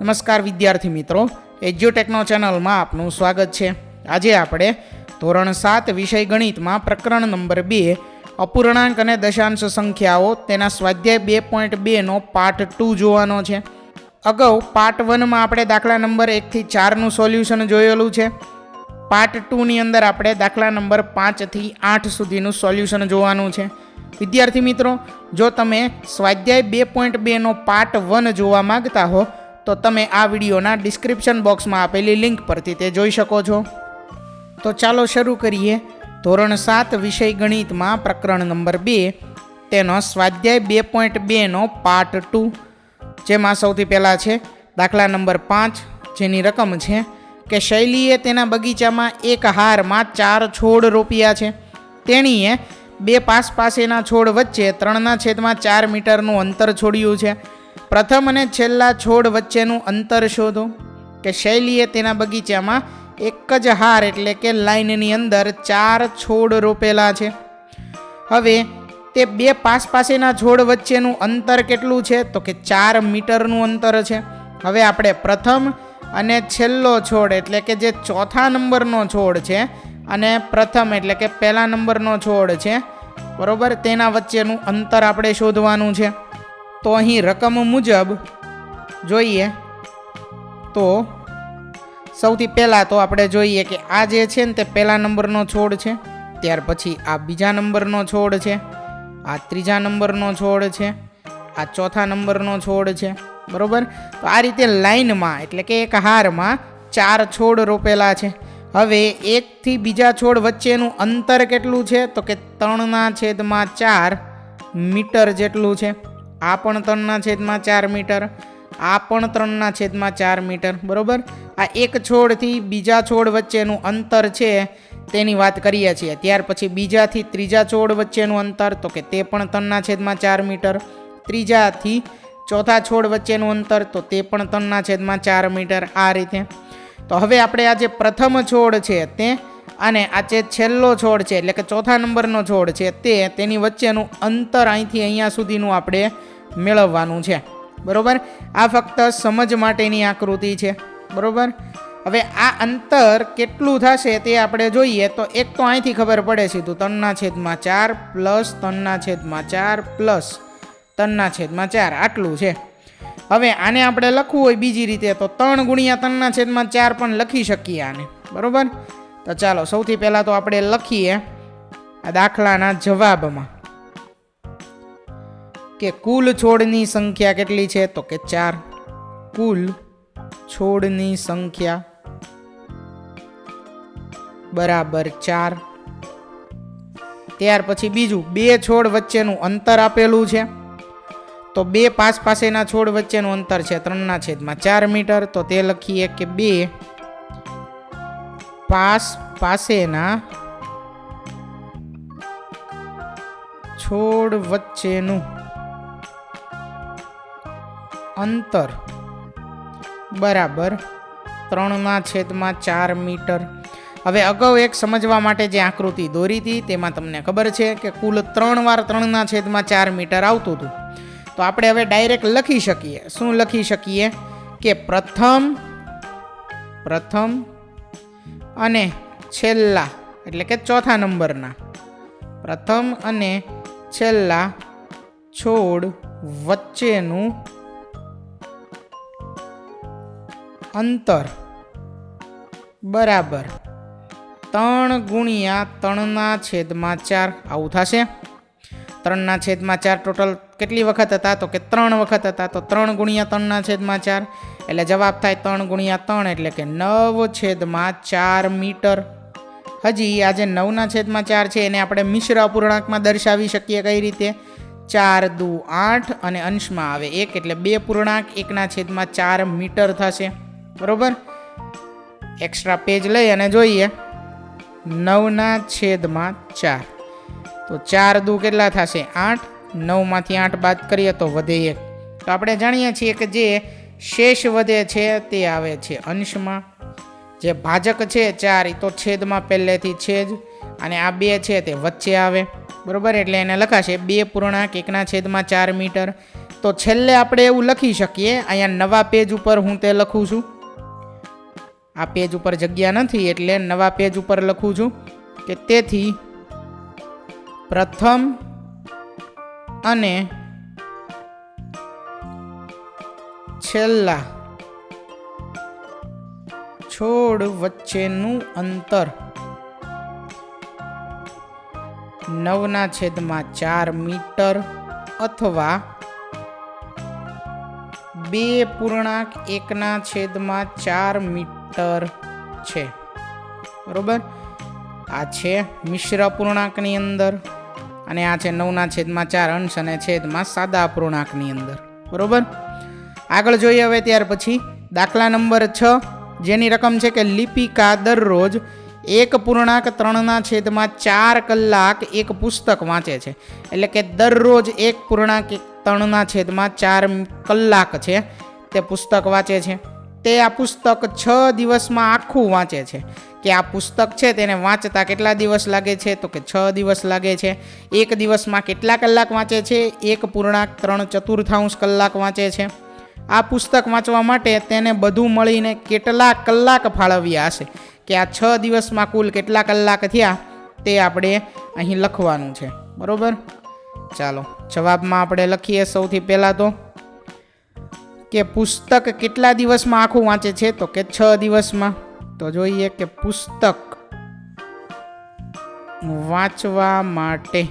નમસ્કાર વિદ્યાર્થી મિત્રો, એજ્યુટેકનો ચેનલમાં આપનું સ્વાગત છે। આજે આપણે ધોરણ 7 વિષય ગણિતમાં પ્રકરણ નંબર 2 અપૂર્ણાંક અને દશાંશ સંખ્યાઓ તેના સ્વાધ્યાય 2.2 નો પાર્ટ 2 જોવાનો છે। અગાઉ પાર્ટ 1 માં આપણે દાખલા નંબર 1 થી 4 નું સોલ્યુશન જોયેલું છે। પાર્ટ 2 ની અંદર આપણે દાખલા નંબર 5 થી 8 સુધીનું સોલ્યુશન જોવાનું છે। વિદ્યાર્થી મિત્રો, જો તમે સ્વાધ્યાય 2.2 નો પાર્ટ 1 જોવા માંગતા હો તો તમે આ વિડીયોના ડિસ્ક્રિપ્શન બોક્સમાં આપેલી લિંક પરથી તે જોઈ શકો છો। તો ચાલો શરૂ કરીએ ધોરણ 7 વિષય ગણિતમાં પ્રકરણ નંબર 2 તેનો સ્વાધ્યાય 2.2 નો પાર્ટ 2, જેમાં સૌથી પહેલાં છે દાખલા નંબર 5, જેની રકમ છે કે શૈલીએ તેના બગીચામાં એક હારમાં 4 છોડ રોપ્યા છે। તેણીએ બે પાસેના છોડ વચ્ચે 3/4 મીટરનું અંતર છોડ્યું છે। પ્રથમ અને છેલ્લા છોડ વચ્ચેનું અંતર શોધો। કે શૈલીએ તેના બગીચામાં એક જ હાર એટલે કે લાઈનની અંદર 4 છોડ રોપેલા છે। હવે તે બે પાસેના છોડ વચ્ચેનું અંતર કેટલું છે? તો કે 4 મીટરનું અંતર છે। હવે આપણે પ્રથમ અને છેલ્લો છોડ એટલે કે જે ચોથા નંબરનો છોડ છે અને પ્રથમ એટલે કે પહેલા નંબરનો છોડ છે, બરોબર, તેના વચ્ચેનું અંતર આપણે શોધવાનું છે। તો અહીં રકમ મુજબ જોઈએ તો સૌથી પહેલાં તો આપણે જોઈએ કે આ જે છે ને તે પહેલા નંબરનો છોડ છે, ત્યાર પછી આ બીજા નંબરનો છોડ છે, આ ત્રીજા નંબરનો છોડ છે, આ ચોથા નંબરનો છોડ છે, બરોબર। તો આ રીતે લાઈનમાં એટલે કે એક હારમાં 4 છોડ રોપેલા છે। હવે એકથી બીજા છોડ વચ્ચેનું અંતર કેટલું છે? તો કે 3/4 મીટર જેટલું છે। આ પણ 3/4 મીટર, આ પણ 3/4 મીટર, બરોબર। આ એક છોડથી બીજા છોડ વચ્ચેનું અંતર છે તેની વાત કરીએ છીએ। ત્યાર પછી બીજાથી ત્રીજા છોડ વચ્ચેનું અંતર તો કે તે પણ 3/4 મીટર, ત્રીજાથી ચોથા છોડ વચ્ચેનું અંતર તો તે પણ 3/4 મીટર, આ રીતે। તો હવે આપણે આ જે પ્રથમ છોડ છે તે અને આ જે છેલ્લો છોડ છે એટલે કે ચોથા નંબરનો છોડ છે તેની વચ્ચેનું અંતર અહીંથી અહીંયા સુધીનું આપણે મેળવવાનું છે, બરોબર। આ ફક્ત સમજ માટેની આકૃતિ છે, બરોબર। હવે આ અંતર કેટલું થશે તે આપણે જોઈએ તો એક તો અહીંથી ખબર પડે સીધું 3/4 પ્લસ 3/4 પ્લસ 3/4 આટલું છે। હવે આને આપણે લખવું હોય બીજી રીતે તો 3 × 3/4 પણ લખી શકીએ આને, બરોબર। તો ચાલો સૌથી પહેલાં તો આપણે લખીએ આ દાખલાના જવાબમાં કે કુલ છોડની સંખ્યા કેટલી છે? તો કે 4। કુલ છોડની સંખ્યા બરાબર 4। ત્યાર પછી બીજું, બે છોડ વચ્ચેનું અંતર આપેલું છે તો બે પાસેના છોડ વચ્ચેનું અંતર છે 3/4 મીટર, તો તે લખીએ કે બે પાસેના છોડ વચ્ચેનું અંતર બરાબર 3/4 મીટર। હવે અગાઉ એક સમજવા માટે જે આકૃતિ દોરી હતી તેમાં તમને ખબર છે કે કુલ 3 વાર 3/4 મીટર આવતું હતું। તો આપણે હવે ડાયરેક્ટ લખી શકીએ। શું લખી શકીએ? કે પ્રથમ અને છેલ્લા એટલે કે ચોથા નંબરના પ્રથમ અને છેલ્લા છોડ વચ્ચેનું અંતર બરાબર 3 × 3/4 આવું થશે। 3/4 ટોટલ કેટલી વખત હતા? તો કે 3 વખત હતા, તો 3 × 3/4 એટલે જવાબ થાય 3 × 3 એટલે કે 9/4 મીટર। હજી આ જે 9/4 છે એને આપણે મિશ્ર અપૂર્ણાંકમાં દર્શાવી શકીએ। કઈ રીતે? 4 × 2 = 8 અને અંશમાં આવે 1 એટલે 2 પૂર્ણાંક 1/4 મીટર થશે, બરોબર। એક્સ્ટ્રા પેજ લઈ અને જોઈએ 9/4 તો 4 × 2 કેટલા થશે? 8, 9માંથી 8 બાદ કરીએ તો વધે 1। તો આપણે જાણીએ છીએ કે જે શેષ વધે છે તે આવે છે અંશમાં, જે ભાજક છે 4 એ તો છેદમાં પહેલેથી છે જ, અને આ 2 છે તે વચ્ચે આવે, બરોબર। એટલે એને લખાશે 2 પૂર્ણાંક 1/4 મીટર। તો છેલ્લે આપણે એવું લખી શકીએ, અહીંયા નવા પેજ ઉપર હું તે લખું છું, આ પેજ ઉપર જગ્યા નથી એટલે નવા પેજ ઉપર લખું છું કે તેથી પ્રથમ અને છેલ્લા છોડ વચ્ચેનું અંતર 9/4 મીટર અથવા 2.1/4 મીટર છે. બરોબર, આ છે મિશ્ર અપૂર્ણાંકની અંદર અને આ છે 9/4 અંશ અને છેદમાં સાદા અપૂર્ણાંકની અંદર. બરોબર, આગળ જોઈએ હવે. ત્યાર પછી દાખલા નંબર 6, જેની રકમ છે કે લિપિકા દરરોજ 1.3/4 કલાક એક પુસ્તક વાંચે છે. એટલે કે દરરોજ 1.3/4 કલાક છે તે પુસ્તક વાંચે છે. તે આ પુસ્તક 6 દિવસમાં આખું વાંચે છે. કે આ પુસ્તક છે તેને વાંચતા કેટલા દિવસ લાગે છે? તો કે 6 દિવસ લાગે છે. એક દિવસમાં કેટલા કલાક વાંચે છે? 1.3/4 કલાક વાંચે છે. આ પુસ્તક વાંચવા માટે તેને બધું મળીને કેટલા કલાક ફાળવ્યા હશે? કે આ 6 દિવસમાં કુલ કેટલા કલાક થયા તે આપણે અહીં લખવાનું છે. બરોબર, ચાલો જવાબમાં આપણે લખીએ. સૌથી પહેલાં તો કે પુસ્તક કેટલા દિવસમાં આખું વાંચે છે? તો કે 6 દિવસમાં. તો જોઈએ કે પુસ્તક વાંચવા માટે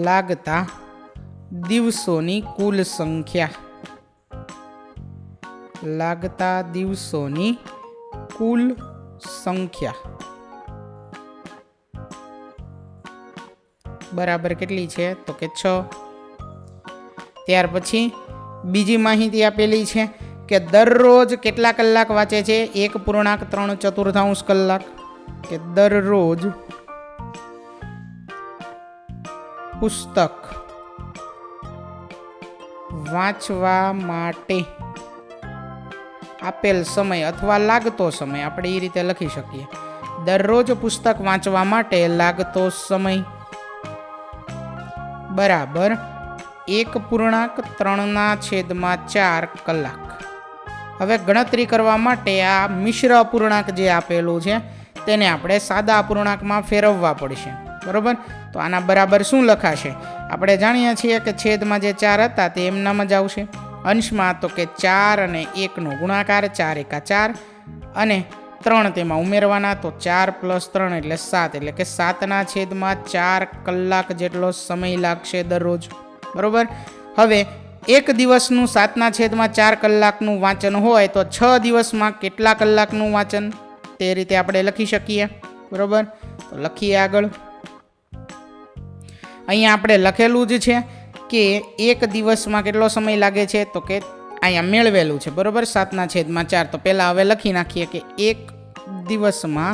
લાગતા દિવસોની કુલ સંખ્યા, લાગતા દિવસોની કુલ સંખ્યા બરાબર કેટલી છે? તો કે 6. ત્યાર પછી બીજી માહિતી આપેલી છે કે દરરોજ કેટલા કલાક વાંચે છે? 1.3/4 કલાક. કે દરરોજ પુસ્તક વાંચવા માટે આપેલ સમય અથવા લાગતો સમય આપણે એ રીતે લખી શકીએ. દરરોજ પુસ્તક વાંચવા માટે લાગતો સમય બરાબર 1.3/4 કલાક. હવે ગણતરી કરવા માટે આ મિશ્ર અપૂર્ણાંક જે આપેલું છે તેને આપણે સાદા અપૂર્ણાંકમાં ફેરવવા પડશે. બરોબર, તો આના બરાબર શું લખાશે? આપણે જાણીએ છીએ કે છેદમાં જે 4 હતા તે એમનામ જ આવશે. અંશમાં તો કે 4 અને 1નો ગુણાકાર, 4 × 4 અને 3 તેમાં ઉમેરવાના. તો 4 + 3 એટલે 7, એટલે કે 7/4 કલાક જેટલો સમય લાગશે દરરોજ. બરોબર, હવે એક દિવસનું 7/4 કલાકનું વાંચન હોય તો 6 દિવસમાં કેટલા કલાકનું વાંચન તે રીતે આપણે લખી શકીએ. બરોબર, તો લખીએ આગળ. અહીંયા આપણે લખેલું જ છે કે એક દિવસમાં કેટલો સમય લાગે છે? તો કે અહીંયા મેળવેલું છે. બરોબર, 7/4. તો પહેલાં હવે લખી નાખીએ કે એક દિવસમાં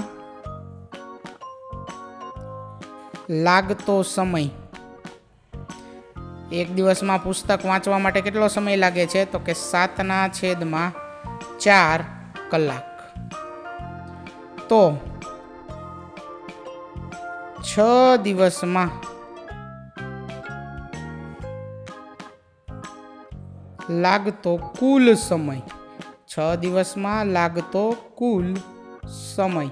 લાગતો સમય, એક દિવસમાં પુસ્તક વાંચવા માટે કેટલો સમય લાગે છે? તો કે 7/4 કલાક. તો 6 દિવસમાં લાગતો કુલ સમય, 6 દિવસમાં લાગતો કુલ સમય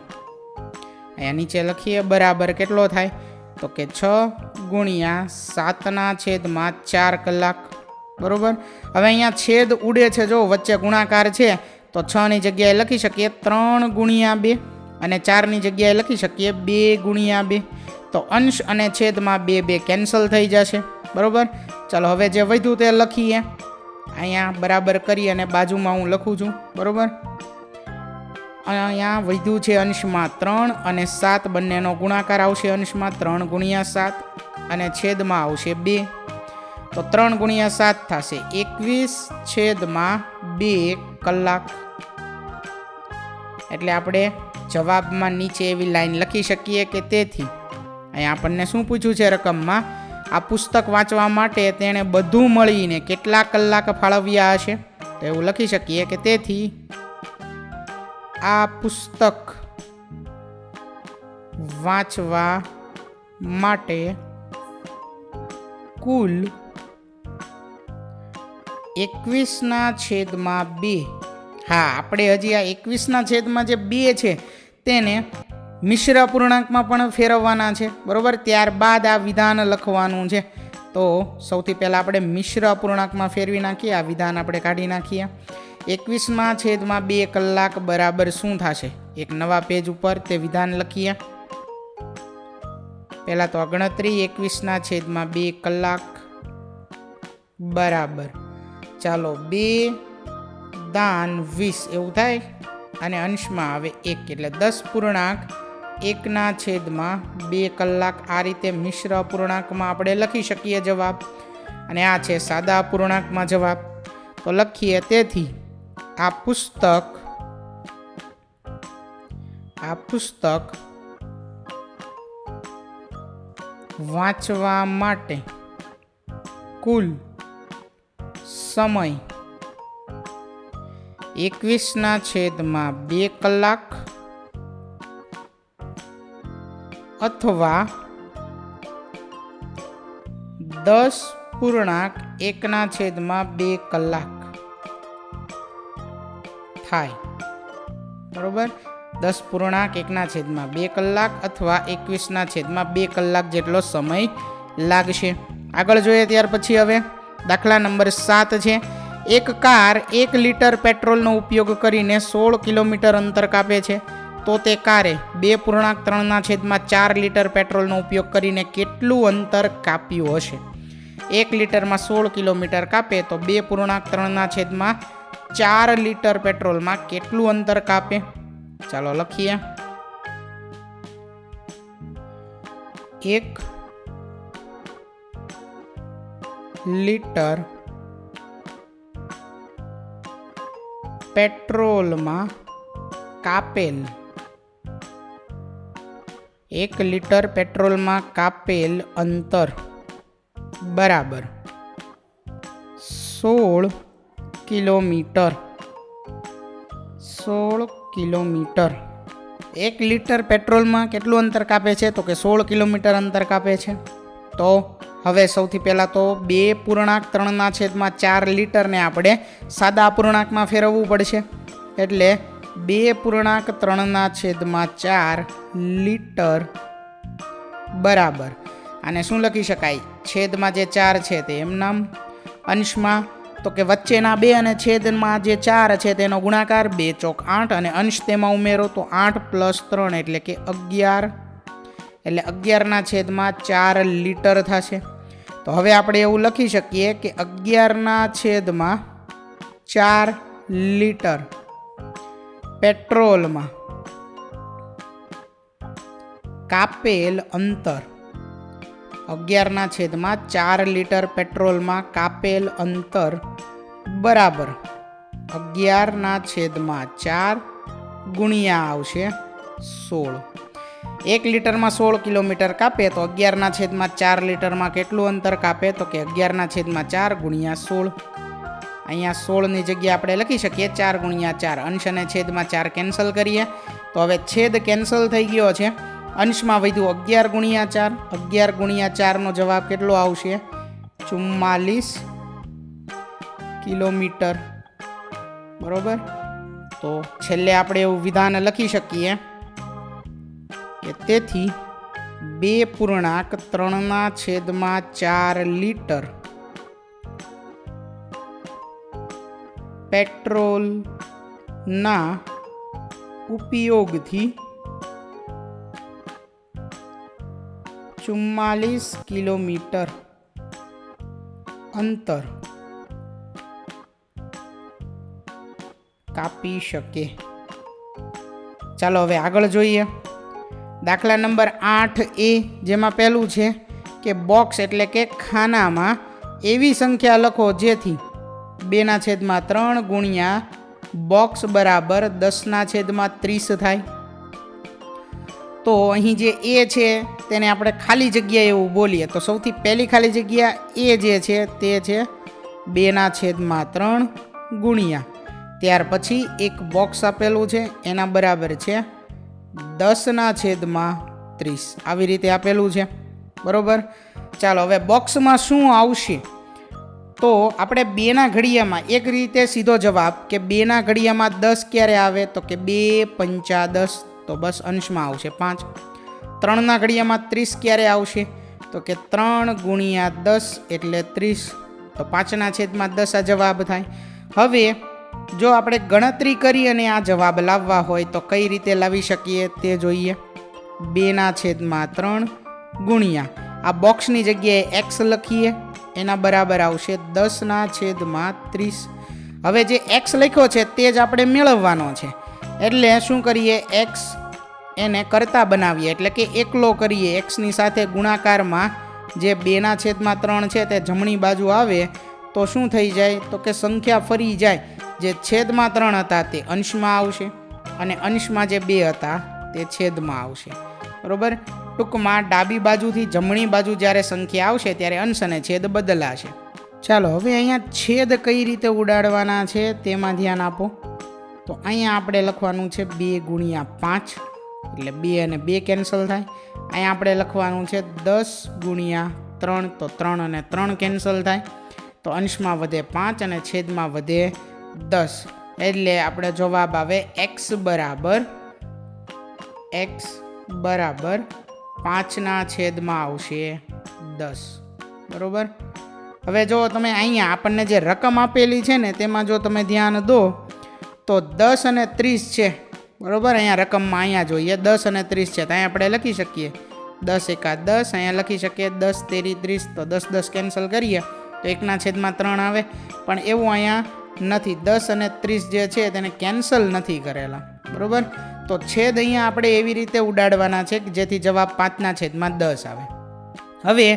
અહીંયા નીચે લખીએ બરાબર કેટલો થાય? તો કે 6 × 7/4 કલાક. બરોબર, હવે અહીંયા છેદ ઉડે છે, જો વચ્ચે ગુણાકાર છે તો 6ની જગ્યાએ લખી શકીએ 3 × 2 અને 4ની જગ્યાએ લખી શકીએ 2 × 2. તો અંશ અને છેદમાં 2 કેન્સલ થઈ જશે. બરોબર, ચાલો હવે જે વધ્યું તે લખીએ. અહીંયા બરાબર કરી અને બાજુમાં હું લખું છું. બરોબર, અહીંયા વધ્યું છે અંશમાં 3 અને 7 બંનેનો ગુણાકાર આવશે. અંશમાં 3 × 7 અને છેદમાં આવશે 2. તો 3 × 7 થશે 21/2 કલાક. એટલે આપણે જવાબમાં નીચે એવી લાઈન લખી શકીએ કે તેથી અહીંયા આપણને શું પૂછ્યું છે રકમમાં? આ પુસ્તક વાંચવા માટે તેણે બધું મળીને કેટલા કલાક ફાળવ્યા હશે? તો એવું લખી શકીએ કે તેથી આ પુસ્તક વાંચવા માટે કુલ 21/2. હા, આપણે હજી આ 21/2 છે તેને મિશ્ર અપૂર્ણાંકમાં પણ ફેરવવાના છે, બરોબર. ત્યારબાદ આ વિધાન લખવાનું છે. તો સૌથી પહેલાં આપણે મિશ્ર અપૂર્ણાંકમાં ફેરવી નાખીએ. આ વિધાન આપણે કાઢી નાખીએ. 21/2 કલાક બરાબર શું થશે? એક નવા પેજ ઉપર તે વિધાન લખીએ. પહેલાં તો ગણતરી 21/2 કલાક બરાબર, ચાલો 2-20 એવું થાય, અને અંશમાં આવે 1 એટલે 10.1/2 કલાક. આ રીતે મિશ્ર અપૂર્ણાંકમાં આપણે લખી શકીએ જવાબ, અને આ છે સાદા અપૂર્ણાંકમાં જવાબ. તો લખીએ, તેથી આ પુસ્તક વાંચવા માટે કુલ સમય 21/2 કલાક અથવા 10.1/2 કલાક થાય, બરોબર. 10.1/2 કલાક અથવા 21/2 કલાક જેટલો સમય લાગશે. આગળ જોઈએ ત્યાર પછી હવે દાખલા નંબર 7 છે. એક કાર 1 લિટર પેટ્રોલનો ઉપયોગ કરીને 16 કિલોમીટર અંતર કાપે છે. તો તે કારે 2.3/4 લિટર પેટ્રોલનો ઉપયોગ કરીને કેટલું અંતર કાપ્યું હશે? 1 લિટરમાં 16 કિલોમીટર કાપે તો 2.3/4 લિટર પેટ્રોલમાં કેટલું અંતર કાપે? ચાલો લખીએ. 1 લિટર પેટ્રોલમાં કાપેલ 1 લિટર પેટ્રોલમાં કાપેલ અંતર બરાબર 16 કિલોમીટર. 16 કિલોમીટર. 1 લિટર પેટ્રોલમાં કેટલું અંતર કાપે છે? તો કે 16 કિલોમીટર અંતર કાપે છે. તો હવે સૌથી પહેલાં તો 2.3/4 લિટરને આપણે સાદા અપૂર્ણાંકમાં ફેરવવું પડશે. એટલે 2.3/4 લિટર બરાબર, આને શું લખી શકાય? છેદમાં જે 4 છે તે એમ નામ, અંશમાં તો કે વચ્ચેના 2 અને છેદમાં જે 4 છે તેનો ગુણાકાર 2 ચોક 8, અને અંશ તેમાં ઉમેરો તો 8 + 3 એટલે કે 11, એટલે 11/4 લિટર થશે. તો હવે આપણે એવું લખી શકીએ કે 11/4 લિટર પેટ્રોલમાં કાપેલ અંતર, 11/4 લિટર પેટ્રોલમાં કાપેલ અંતર બરાબર 11/4 ગુણ્યા આવશે 16. 1 લિટરમાં 16 કિલોમીટર કાપે તો 11/4 લિટરમાં કેટલું અંતર કાપે? તો કે 11/4 ગુણ્યા 16. અહીંયા 16ની જગ્યાએ આપણે લખી શકીએ 4 ગુણ્યા 4. અંશ અને છેદમાં 4 કેન્સલ કરીએ તો હવે છેદ કેન્સલ થઈ ગયો છે. અંશમાં વધ્યું 11 ગુણ્યા 4. 11 ગુણ્યા 4નો જવાબ કેટલો આવશે? 44 કિલોમીટર, બરોબર. તો છેલ્લે આપણે એવું વિધાન લખી શકીએ કે તેથી 2.3/4 લિટર પેટ્રોલના ઉપયોગથી 44 કિલોમીટર અંતર કાપી શકે. ચાલો હવે આગળ જોઈએ. દાખલા નંબર 8A, જેમાં પહેલું છે કે બોક્સ એટલે કે ખાનામાં એવી સંખ્યા લખો જેથી 2/3 ગુણ્યા બોક્સ બરાબર 10/30 થાય. તો અહીં જે એ છે તેને આપણે ખાલી જગ્યા એવું બોલીએ તો સૌથી પહેલી ખાલી જગ્યા એ જે છે તે છે 2/3 ગુણ્યા, ત્યાર પછી એક બોક્સ આપેલું છે એના બરાબર છે 10/30 30 આવી રીતે આપેલું છે, બરાબર. ચાલો હવે બોક્સમાં શું આવશે, તો આપણે 2ના ઘડિયામાં એક રીતે સીધો જવાબ કે 2ના ઘડિયામાં 10 ક્યારે આવે, તો કે 2 પંચા 10, તો બસ અંશમાં આવશે 5. 3ના ઘડિયામાં 30 ક્યારે આવશે, તો કે 3 ગુણ્યા 10 એટલે 30, તો 5/10 આ જવાબ થાય. હવે જો આપણે ગણતરી કરી અને આ જવાબ લાવવા હોય તો કઈ રીતે લાવી શકીએ તે જોઈએ. 2/3 ગુણ્યા આ બોક્સની જગ્યાએ x લખીએ, એના બરાબર આવશે 10/30. હવે જે x લખ્યો છે તે જ આપણે મેળવવાનો છે, એટલે શું કરીએ, x એને કરતા બનાવીએ, એટલે કે એકલો કરીએ. xની સાથે ગુણાકારમાં જે 2/3 છે તે જમણી બાજુ આવે તો શું થઈ જાય, તો કે સંખ્યા ફરી જાય. જે છેદમાં 3 હતા તે અંશમાં આવશે અને અંશમાં જે 2 હતા તે છેદમાં આવશે, બરોબર. ટૂંકમાં ડાબી બાજુથી જમણી બાજુ જ્યારે સંખ્યા આવશે ત્યારે અંશ અને છેદ બદલાશે. ચાલો હવે અહીંયા છેદ કઈ રીતે ઉડાડવાના છે તેમાં ધ્યાન આપો. તો અહીંયા આપણે લખવાનું છે 2 ગુણ્યા 5, એટલે 2 અને 2 કેન્સલ થાય. અહીંયા આપણે લખવાનું છે 10 ગુણ્યા 3, તો 3 અને 3 કેન્સલ થાય. તો અંશમાં વધે 5 અને છેદમાં વધે 10, એટલે આપણે જવાબ આવે x બરાબર 5/10 બરોબર. હવે જો તમે અહીંયા આપણને જે રકમ આપેલી છે ને તેમાં જો તમે ધ્યાન દો તો 10 અને 30 છે, બરોબર. અહીંયા રકમમાં અહીંયા જોઈએ 10 અને 30 છે, તો અહીંયા આપણે લખી શકીએ 10 એકા 10, અહીંયા લખી શકીએ 10 તેરી 30, તો 10 10 કેન્સલ કરીએ તો 1/3 આવે. પણ એવું અહીંયા નથી, 10 અને 30 જે છે તેને કેન્સલ નથી કરેલા, બરોબર. તો છેદ અહીંયા આપણે એવી રીતે ઉડાડવાના છે કે જેથી જવાબ 5/10 આવે. હવે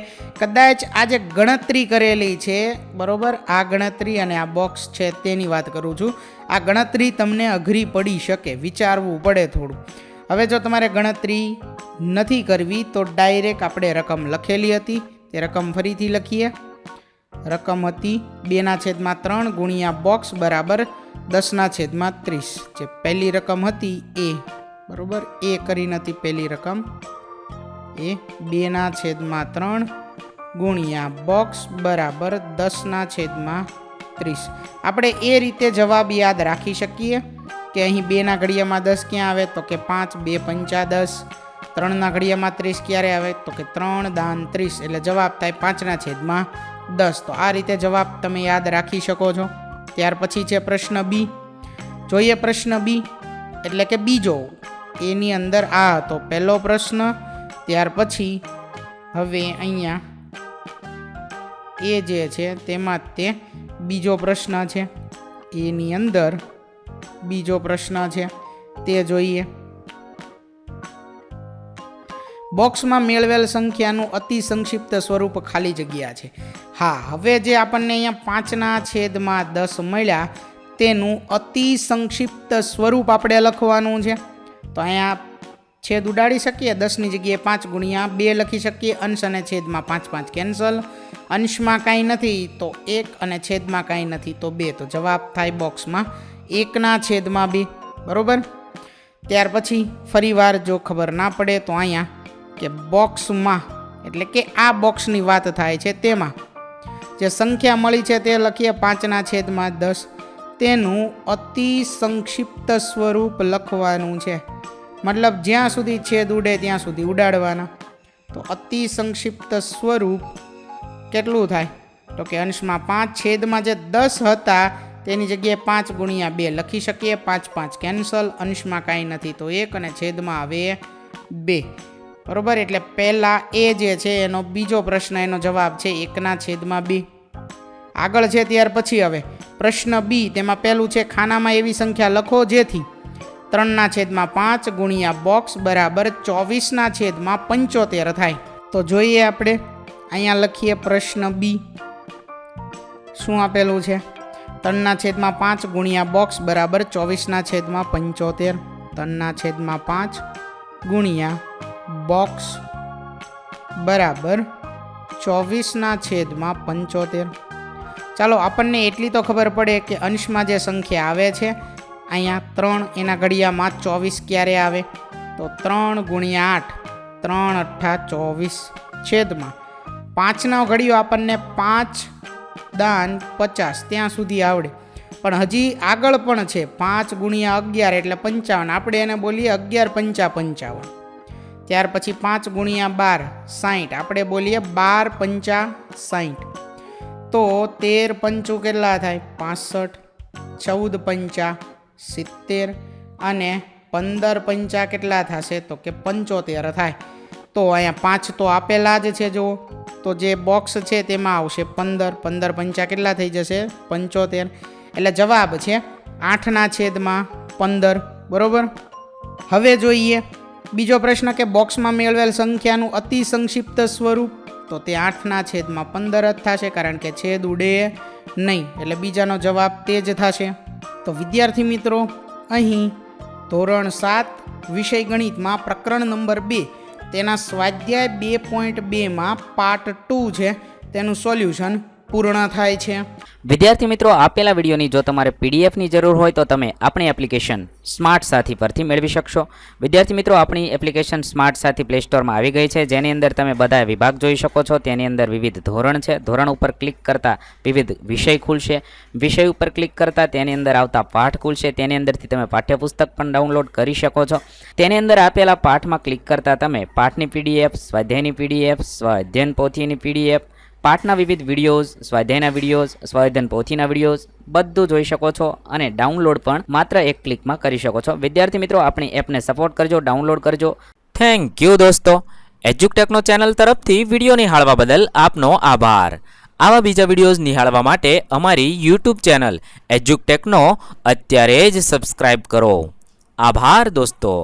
કદાચ આ જે ગણતરી કરેલી છે, બરોબર, આ ગણતરી અને આ બોક્સ છે તેની વાત કરું છું. આ ગણતરી તમને અઘરી પડી શકે, વિચારવું પડે થોડું. હવે જો તમારે ગણતરી નથી કરવી તો ડાયરેક્ટ આપણે રકમ લખેલી હતી તે રકમ ફરીથી લખીએ. રકમ હતી 2/3 ગુણ્યા બોક્સ બરાબર 10/30. જે પહેલી રકમ હતી એ, બરોબર, એ કરી નથી પહેલી રકમ, એ 2/3 ગુણ્યા બોક્સ બરાબર 10/30. આપણે એ રીતે જવાબ યાદ રાખી શકીએ કે અહીં 2ના ઘડિયામાં 10 ક્યાં આવે, તો કે 5, 2 પંચા 10. 3ના ઘડિયામાં 30 ક્યારે આવે, તો કે 3/30, એટલે જવાબ થાય 5/10. તો આ રીતે જવાબ તમે યાદ રાખી શકો છો. ત્યાર પછી છે પ્રશ્ન બી. જોઈએ પ્રશ્ન બી એટલે કે બીજો. એની અંદર આ હતો પહેલો પ્રશ્ન, ત્યાર પછી હવે અહીંયા એ જે છે તેમાં તે બીજો પ્રશ્ન છે. એની અંદર બીજો પ્રશ્ન છે તે જોઈએ. બોક્સમાં મેળવેલ સંખ્યાનું અતિ સંક્ષિપ્ત સ્વરૂપ ખાલી જગ્યા છે. હા, હવે જે આપણને અહીંયા 5/10 મળ્યા તેનું અતિ સંક્ષિપ્ત સ્વરૂપ આપણે લખવાનું છે. તો અહીંયા છેદ ઉડાડી શકીએ, 10ની જગ્યાએ 5 ગુણ્યા 2 લખી શકીએ. અંશ અને છેદમાં 5 કેન્સલ. અંશમાં કાંઈ નથી તો 1 અને છેદમાં કાંઈ નથી તો 2, તો જવાબ થાય બોક્સમાં 1/2, બરોબર. ત્યાર પછી ફરીવાર જો ખબર ના પડે તો અહીંયા કે બોક્સમાં એટલે કે આ બોક્સની વાત થાય છે તેમાં જે સંખ્યા મળી છે તે લખીએ 5/10. તેનું અતિ સંક્ષિપ્ત સ્વરૂપ લખવાનું છે, મતલબ જ્યાં સુધી છેદ ઉડે ત્યાં સુધી ઉડાડવાના. તો અતિ સંક્ષિપ્ત સ્વરૂપ કેટલું થાય, તો કે અંશમાં 5, છેદમાં જે 10 હતા તેની જગ્યાએ 5 ગુણ્યા 2 લખી શકીએ. 5 કેન્સલ. અંશમાં કાંઈ નથી તો 1 અને છેદમાં આવે 2, બરોબર. એટલે પહેલા એ જે છે એનો બીજો પ્રશ્ન, એનો જવાબ છે 1/2. આગળ છે ત્યાર પછી હવે પ્રશ્ન બી. તેમાં પહેલું છે ખાનામાં એવી સંખ્યા લખો જેથી 3/5 ગુણ્યા બોક્સ બરાબર 24/75 થાય. તો જોઈએ આપણે અહીંયા લખીએ પ્રશ્ન બી. શું આપેલું છે? 3/5 ગુણ્યા બોક્સ બરાબર 24/75. 3/5 ગુણ્યા બોક્સ બરાબર 24/75. ચાલો આપણને એટલી તો ખબર પડે કે અંશમાં જે સંખ્યા આવે છે અહીંયા 3, એના ઘડિયામાં 24 ક્યારે આવે, તો 3 ગુણ્યા 8, 3 અઠ્ઠા 24 છેદમાં 5નો ઘડિયો આપણને 5 દાન 50 ત્યાં સુધી આવડે, પણ હજી આગળ પણ છે 5 ગુણ્યા 11 એટલે 55. આપણે એને બોલીએ 11 પંચા 55. ત્યાર પછી 5 ગુણ્યા 12 60, આપણે બોલીએ 12 પંચા 60. તો 13 પંચું કેટલા થાય 65, 14 પંચા 70 અને 15 પંચા કેટલા થશે તો કે 75 થાય. તો અહીંયા 5 તો આપેલા જ છે જુઓ, તો જે બોક્સ છે તેમાં આવશે 15. 15 પંચા કેટલા થઈ જશે 75. એટલે જવાબ છે 8ના છેદમાં 15. બરોબર. હવે જોઈએ બીજો પ્રશ્ન કે બોક્સમાં મેળવેલ સંખ્યાનું અતિ સંક્ષિપ્ત સ્વરૂપ, તો તે 8ના છેદમાં 15 જ થશે, કારણ કે છેદ ઉડે નહીં, એટલે બીજાનો જવાબ તે જ થશે. તો વિદ્યાર્થી મિત્રો, અહીં ધોરણ 7 વિષય ગણિતમાં પ્રકરણ નંબર 2 તેના સ્વાધ્યાય 2.2માં પાર્ટ 2 છે તેનું સોલ્યુશન પૂર્ણ થાય છે. વિદ્યાર્થી મિત્રો, આપેલા વિડીયોની જો તમારે પીડીએફની જરૂર હોય તો તમે આપણી એપ્લિકેશન સ્માર્ટ સાથી પરથી મેળવી શકશો. વિદ્યાર્થી મિત્રો, આપણી એપ્લિકેશન સ્માર્ટ સાથી પ્લે સ્ટોરમાં આવી ગઈ છે, જેની અંદર તમે બધા વિભાગ જોઈ શકો છો. તેની અંદર વિવિધ ધોરણ છે. ધોરણ ઉપર ક્લિક કરતાં વિવિધ વિષય ખુલશે. વિષય ઉપર ક્લિક કરતાં તેની અંદર આવતા પાઠ ખુલશે. તેની અંદરથી તમે પાઠ્યપુસ્તક પણ ડાઉનલોડ કરી શકો છો. તેની અંદર આપેલા પાઠમાં ક્લિક કરતાં તમે પાઠની પીડીએફ, સ્વાધ્યાયની પીડીએફ, સ્વાધ્યાયન પોથીની પીડીએફ, પાઠના વિવિધ વિડીયોઝ, સ્વાધ્યાયના વિડીયોઝ, સ્વાધ્યાયન પોથીના વિડીયોઝ બધું જોઈ શકો છો અને ડાઉનલોડ પણ માત્ર એક ક્લિકમાં કરી શકો છો. વિદ્યાર્થી મિત્રો, આપણી એપને સપોર્ટ કરજો, ડાઉનલોડ કરજો. થેન્ક યુ દોસ્તો. એજ્યુકટેકનો ચેનલ તરફથી વિડીયો નિહાળવા બદલ આપનો આભાર. આવા બીજા વિડીયોઝ નિહાળવા માટે અમારી યુટ્યુબ ચેનલ એજ્યુકટેકનો અત્યારે જ સબસ્ક્રાઇબ કરો. આભાર દોસ્તો.